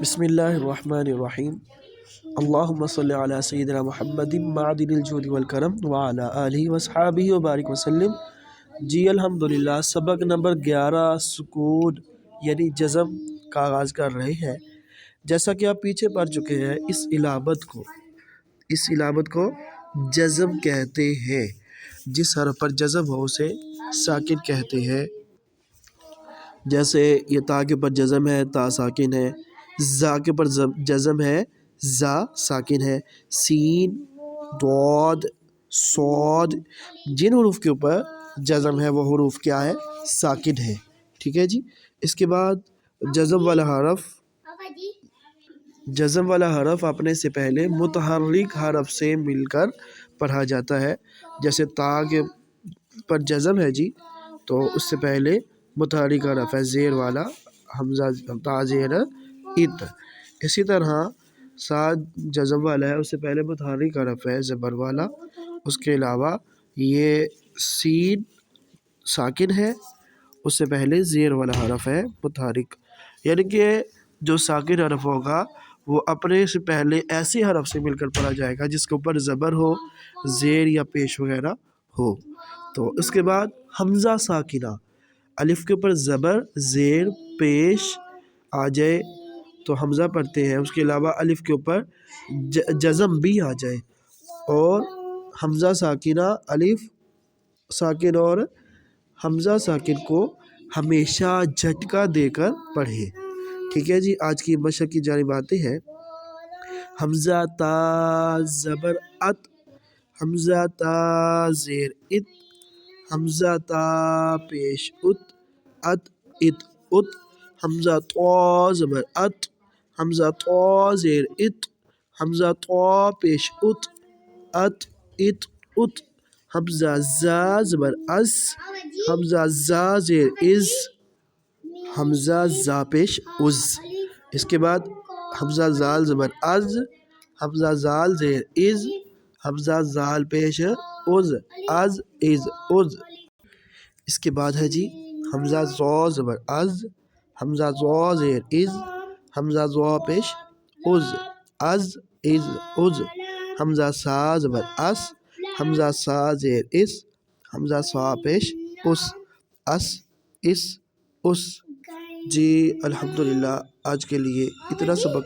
بسم اللہ الرحمن الرحیم اللہم صلی علی سیدنا محمد معدن الجود والکرم وعلی آلہ وصحابہ وبارک وسلم۔ جی الحمدللہ، سبق نمبر 11 سکون یعنی جزم کا آغاز کر رہے ہیں۔ جیسا کہ آپ پیچھے پڑھ چکے ہیں، اس علامت کو جزم کہتے ہیں۔ جس حرف پر جزم ہو اسے ساکن کہتے ہیں۔ جیسے یہ تا کے پر جزم ہے، تا ساکن ہے۔ زا کے پر جزم ہے، زا ساکن ہے۔ سین، ضاد، صاد، جن حروف کے اوپر جزم ہے وہ حروف کیا ہے؟ ساکن ہے۔ ٹھیک ہے جی۔ اس کے بعد جزم والا حرف اپنے سے پہلے متحرک حرف سے مل کر پڑھا جاتا ہے۔ جیسے تا کے پر جزم ہے جی، تو اس سے پہلے متحرک حرف ہے زیر والا حمزہ، تا زیر ات۔ اسی طرح سات جزم والا ہے، اس سے پہلے متحرک حرف ہے زبر والا۔ اس کے علاوہ یہ سین ساکن ہے، اس سے پہلے زیر والا حرف ہے متحرک۔ یعنی کہ جو ساکن حرف ہوگا وہ اپنے سے پہلے ایسے حرف سے مل کر پڑھا جائے گا جس کے اوپر زبر ہو، زیر یا پیش وغیرہ ہو۔ تو اس کے بعد حمزہ ساکنہ، الف کے اوپر زبر، زیر، پیش آ جائے تو حمزہ پڑھتے ہیں۔ اس کے علاوہ الف کے اوپر جزم بھی آ جائے اور حمزہ ساکنہ، الف ساکن اور حمزہ ساکن کو ہمیشہ جھٹکا دے کر پڑھے۔ ٹھیک ہے جی۔ آج کی مشق کی جانب آتے ہیں۔ حمزہ تا زبر ات، حمزہ تا زیر ات، حمزہ تا پیش ات، ات ات ات، حمزہ طا زبر ات، حمزہ طا زیر ات، حمزہ طا پیش ات، ات ات ات، حمزہ زا زبر از، حمزہ زا زیر از، حمزہ زا پیش از۔ اس کے بعد حمزہ زال زبر از، حمزہ زال زیر از، حمزہ زال پیش از، از از از۔ اس کے بعد ہے جی حمزہ زا زبر از، حمزہ زا زیر از، حمزہ زا پیش از، از از از، حمزہ سا زبر اس، حمزہ سا زیر اس، حمزہ سا پیش اس، اس اس اس۔ جی الحمدللہ، آج کے لیے اتنا سبق